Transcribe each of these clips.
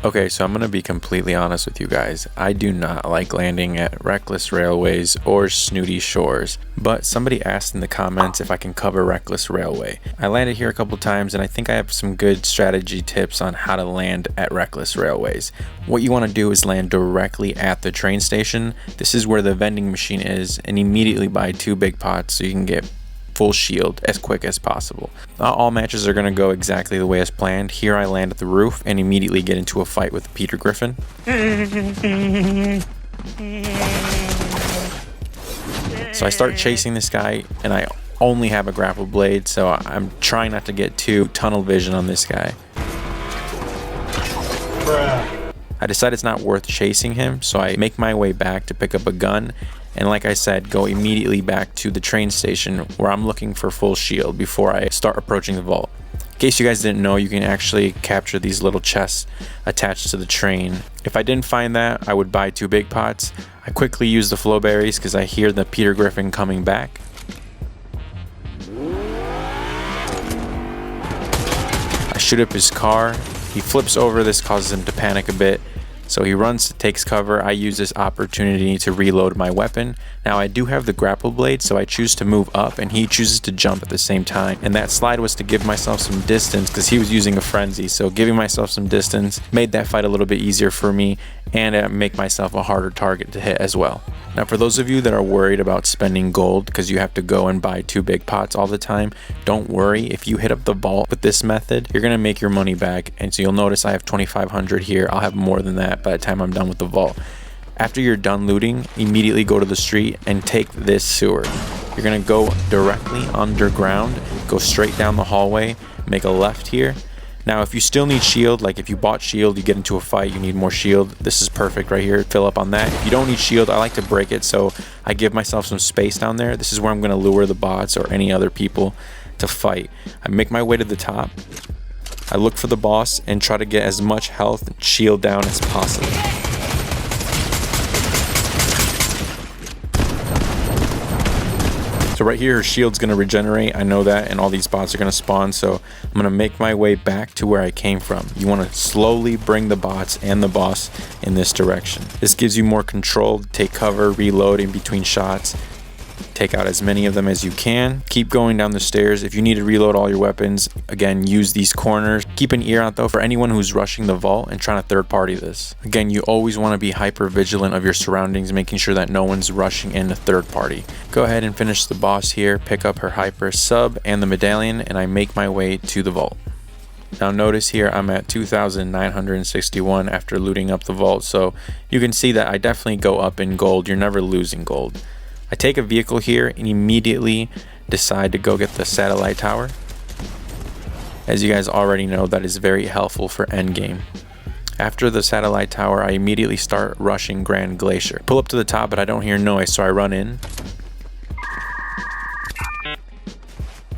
Okay, so I'm going to be completely honest with you guys. I do not like landing at Reckless Railways or Snooty Shores, but somebody asked in the comments if I can cover Reckless Railway. I landed here a couple times and I think I have some good strategy tips on how to land at Reckless Railways. What you want to do is land directly at the train station. This is where the vending machine is, and immediately buy 2 big pots so you can get full shield as quick as possible. Not all matches are going to go exactly the way as planned. Here I land at the roof and immediately get into a fight with Peter Griffin. So I start chasing this guy and I only have a grapple blade, so I'm trying not to get too tunnel vision on this guy. I decide it's not worth chasing him, so I make my way back to pick up a gun, and like I said, go immediately back to the train station where I'm looking for full shield before I start approaching the vault. In case you guys didn't know, you can actually capture these little chests attached to the train. If I didn't find that, I would buy 2 big pots. I quickly use the flow berries because I hear the Peter Griffin coming back. I shoot up his car. He flips over. This causes him to panic a bit. So he runs, takes cover. I use this opportunity to reload my weapon. Now I do have the grapple blade, so I choose to move up and he chooses to jump at the same time. And that slide was to give myself some distance because he was using a frenzy. So giving myself some distance made that fight a little bit easier for me and make myself a harder target to hit as well. Now for those of you that are worried about spending gold because you have to go and buy 2 big pots all the time, don't worry. If you hit up the vault with this method, you're going to make your money back. And so you'll notice I have 2,500 here. I'll have more than that by the time I'm done with the vault. After you're done looting, immediately go to the street and take this sewer. You're going to go directly underground, go straight down the hallway, make a left here. Now if you still need shield, like if you bought shield, you get into a fight, you need more shield, this is perfect right here. Fill up on that. If you don't need shield, I like to break it, so I give myself some space down there. This is where I'm going to lure the bots or any other people to fight. I make my way to the top. I look for the boss and try to get as much health and shield down as possible. So right here, her shield's going to regenerate. I know that, and all these bots are going to spawn, so I'm going to make my way back to where I came from. You want to slowly bring the bots and the boss in this direction. This gives you more control. Take cover, reload in between shots. Take out as many of them as you can. Keep going down the stairs. If you need to reload all your weapons, again, use these corners. Keep an ear out though for anyone who's rushing the vault and trying to third party this. Again, you always want to be hyper vigilant of your surroundings, making sure that no one's rushing in a third party. Go ahead and finish the boss here, pick up her hyper sub and the medallion, and I make my way to the vault. Now notice here I'm at 2,961 after looting up the vault, so you can see that I definitely go up in gold. You're never losing gold. I take a vehicle here and immediately decide to go get the satellite tower. As you guys already know, that is very helpful for endgame. After the satellite tower, I immediately start rushing Grand Glacier. Pull up to the top, but I don't hear noise, so I run in.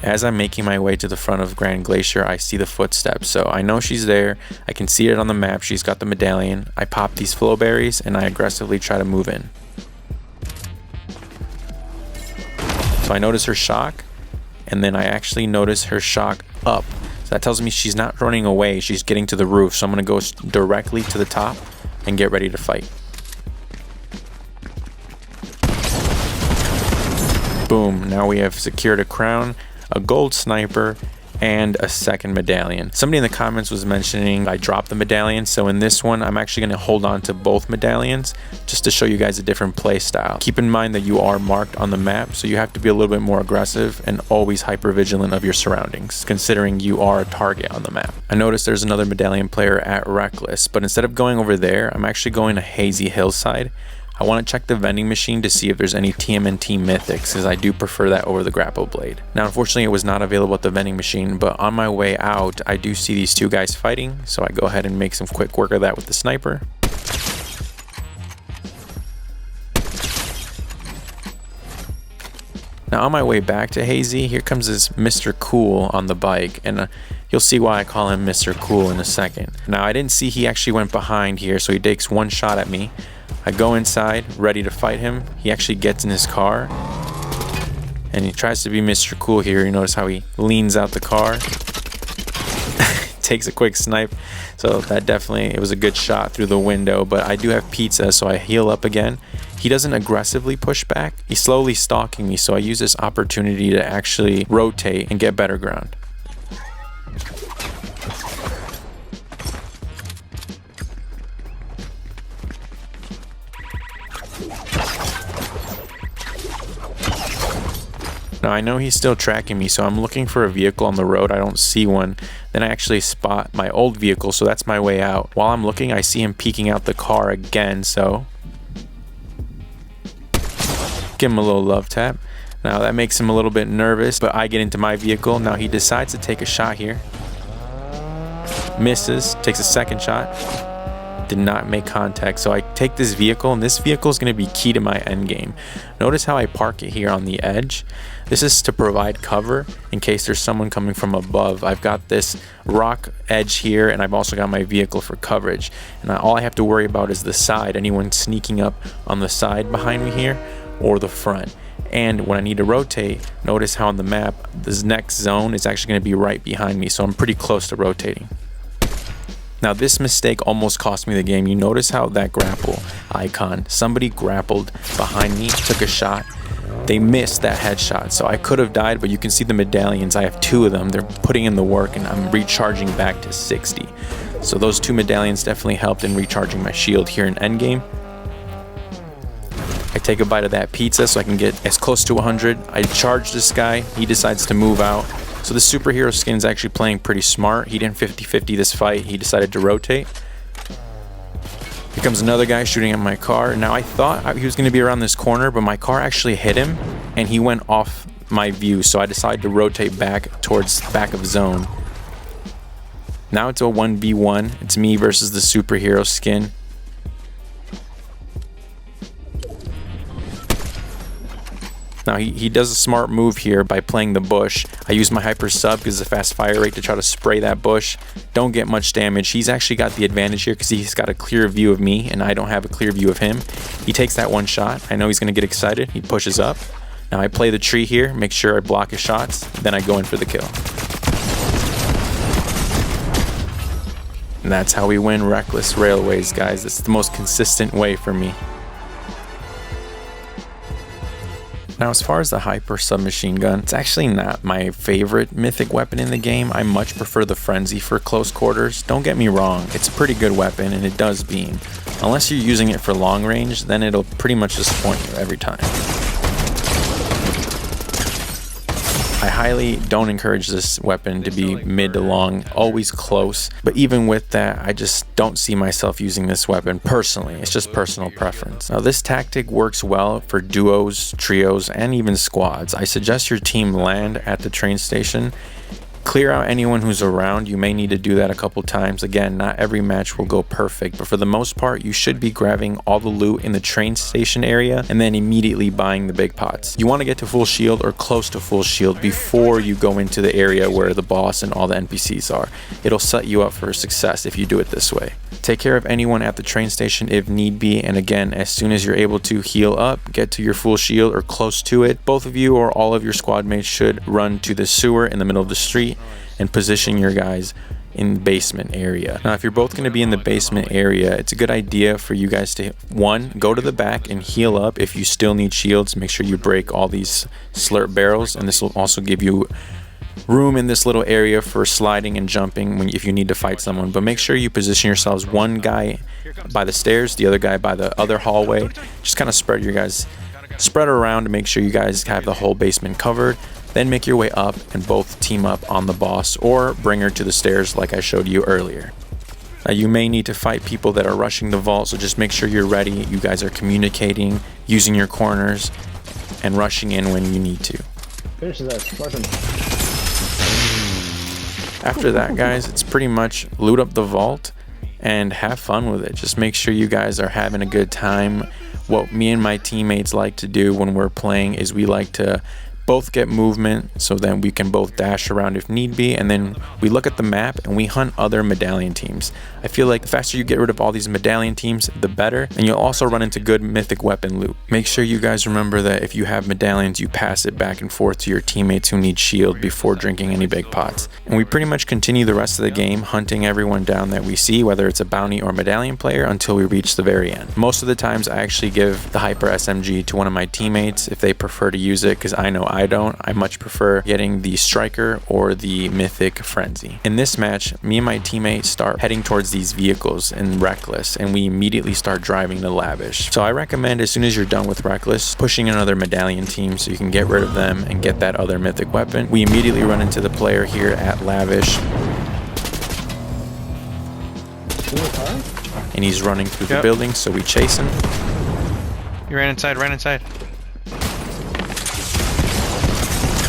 As I'm making my way to the front of Grand Glacier, I see the footsteps, so I know she's there. I can see it on the map. She's got the medallion. I pop these flow berries and I aggressively try to move in. So I notice her shock, and then I actually notice her shock up. So that tells me she's not running away, she's getting to the roof. So I'm going to go directly to the top and get ready to fight. Boom, now we have secured a crown, a gold sniper, and a second medallion. Somebody in the comments was mentioning I dropped the medallion, so in this one I'm actually going to hold on to both medallions just to show you guys a different play style. Keep in mind that you are marked on the map, so you have to be a little bit more aggressive and always hyper vigilant of your surroundings, considering you are a target on the map. I noticed there's another medallion player at Reckless, but instead of going over there, I'm actually going to Hazy Hillside. I want to check the vending machine to see if there's any TMNT mythics, as I do prefer that over the grapple blade. Now unfortunately it was not available at the vending machine, but on my way out I do see these 2 guys fighting, so I go ahead and make some quick work of that with the sniper. Now on my way back to Hazy, here comes this Mr. Cool on the bike, and you'll see why I call him Mr. Cool in a second. Now I didn't see he actually went behind here, so he takes 1 shot at me. I go inside, ready to fight him. He actually gets in his car, and he tries to be Mr. Cool here. You notice how he leans out the car. takes a quick snipe. So that definitely, it was a good shot through the window. But I do have pizza, so I heal up again. He doesn't aggressively push back. He's slowly stalking me, so I use this opportunity to actually rotate and get better ground. Now I know he's still tracking me, so I'm looking for a vehicle on the road. I don't see one. Then I actually spot my old vehicle, so that's my way out. While I'm looking, I see him peeking out the car again, so give him a little love tap. Now that makes him a little bit nervous, but I get into my vehicle. Now he decides to take a shot here. Misses, takes a second shot. Did not make contact, so I take this vehicle, and this vehicle is going to be key to my end game. Notice how I park it here on the edge. This is to provide cover in case there's someone coming from above. I've got this rock edge here, and I've also got my vehicle for coverage, and all I have to worry about is the side, anyone sneaking up on the side behind me here or the front. And when I need to rotate, notice how on the map this next zone is actually going to be right behind me, so I'm pretty close to rotating. Now this mistake almost cost me the game. You notice how that grapple icon, somebody grappled behind me, took a shot. They missed that headshot, so I could have died, but you can see the medallions. I have 2 of them. They're putting in the work, and I'm recharging back to 60. So those 2 medallions definitely helped in recharging my shield here in Endgame. I take a bite of that pizza so I can get as close to 100. I charge this guy. He decides to move out. So the superhero skin is actually playing pretty smart. He didn't 50-50 this fight. He decided to rotate. Here comes another guy shooting at my car. Now I thought he was going to be around this corner, but my car actually hit him, and he went off my view. So I decided to rotate back towards back of zone. Now it's a 1v1. It's me versus the superhero skin. Now he does a smart move here by playing the bush. I use my hyper sub because it's a fast fire rate to try to spray that bush. Don't get much damage. He's actually got the advantage here because he's got a clear view of me and I don't have a clear view of him. He takes that one shot. I know he's going to get excited. He pushes up. Now I play the tree here, make sure I block his shots, then I go in for the kill. And that's how we win Reckless Railways, guys. It's the most consistent way for me. Now, as far as the hyper submachine gun, it's actually not my favorite mythic weapon in the game. I much prefer the frenzy for close quarters. Don't get me wrong, it's a pretty good weapon and it does beam. Unless you're using it for long range, then it'll pretty much disappoint you every time. I highly don't encourage this weapon to be mid to long, always close. But even with that, I just don't see myself using this weapon personally. It's just personal preference. Now this tactic works well for duos, trios, and even squads. I suggest your team land at the train station. Clear out anyone who's around. You may need to do that a couple times. Again, not every match will go perfect, but for the most part, you should be grabbing all the loot in the train station area and then immediately buying the big pots. You want to get to full shield or close to full shield before you go into the area where the boss and all the NPCs are. It'll set you up for success if you do it this way. Take care of anyone at the train station if need be, and again, as soon as you're able to heal up, get to your full shield or close to it. Both of you or all of your squad mates should run to the sewer in the middle of the street and position your guys in the basement area. Now, if you're both going to be in the basement area, it's a good idea for you guys to, one, go to the back and heal up. If you still need shields, make sure you break all these slurp barrels, and this will also give you room in this little area for sliding and jumping if you need to fight someone. But make sure you position yourselves, one guy by the stairs, the other guy by the other hallway. Just kind of spread around to make sure you guys have the whole basement covered. Then make your way up and both team up on the boss or bring her to the stairs like I showed you earlier. Now, you may need to fight people that are rushing the vault, so just make sure you're ready. You guys are communicating, using your corners, and rushing in when you need to. Finish that. Welcome. After that, guys, it's pretty much loot up the vault and have fun with it. Just make sure you guys are having a good time. What me and my teammates like to do when we're playing is we like to both get movement, so then we can both dash around if need be, and then we look at the map and we hunt other medallion teams. I feel like the faster you get rid of all these medallion teams, the better, and you'll also run into good mythic weapon loot. Make sure you guys remember that if you have medallions, you pass it back and forth to your teammates who need shield before drinking any big pots. And we pretty much continue the rest of the game hunting everyone down that we see, whether it's a bounty or medallion player, until we reach the very end. Most of the times I actually give the hyper SMG to one of my teammates if they prefer to use it, because I know I don't. I much prefer getting the striker or the mythic frenzy. In this match, me and my teammates start heading towards these vehicles in reckless, and we immediately start driving to lavish. So I recommend, as soon as you're done with reckless, pushing another medallion team so you can get rid of them and get that other mythic weapon. We immediately run into the player here at lavish, and he's running through the building, so we chase him. You ran inside, ran inside.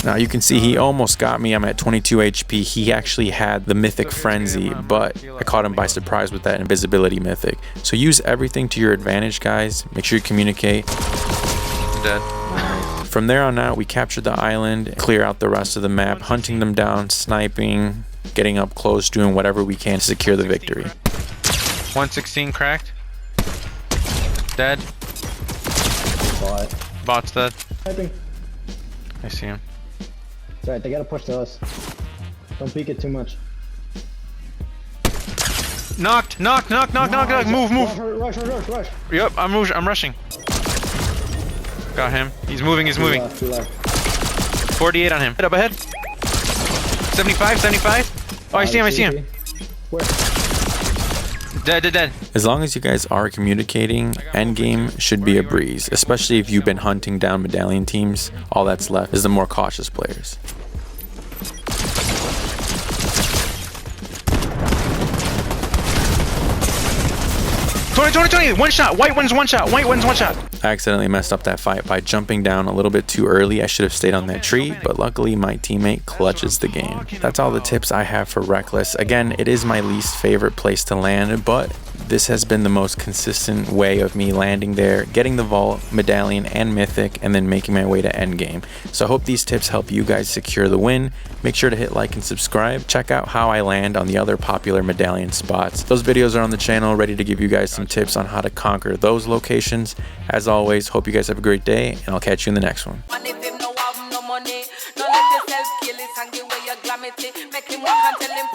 Now you can see he almost got me. I'm at 22 HP. He actually had the mythic frenzy, but I caught him by surprise with that invisibility mythic. So use everything to your advantage, guys. Make sure you communicate. Dead. From there on out, we captured the island, clear out the rest of the map, hunting them down, sniping, getting up close, doing whatever we can to secure the victory. 116 cracked. Dead. Bot's dead. I see him. It's alright, they gotta push to us. Don't peek it too much. Knocked! Knock! Move! Rush. Yep, I'm rushing. Got him. He's moving. 48 on him. Head up ahead. 75. Oh, I see him. Where? Dead. As long as you guys are communicating, endgame should be a breeze, especially if you've been hunting down medallion teams. All that's left is the more cautious players. Tony, one shot. White one's one shot. I accidentally messed up that fight by jumping down a little bit too early. I should have stayed on that tree, but luckily my teammate clutches the game. That's all the tips I have for reckless. Again, it is my least favorite place to land, but this has been the most consistent way of me landing there, getting the vault, medallion, and mythic, and then making my way to endgame. So I hope these tips help you guys secure the win. Make sure to hit like and subscribe. Check out how I land on the other popular medallion spots. Those videos are on the channel, ready to give you guys some tips on how to conquer those locations. As always, hope you guys have a great day, and I'll catch you in the next one. Make him walk and tell him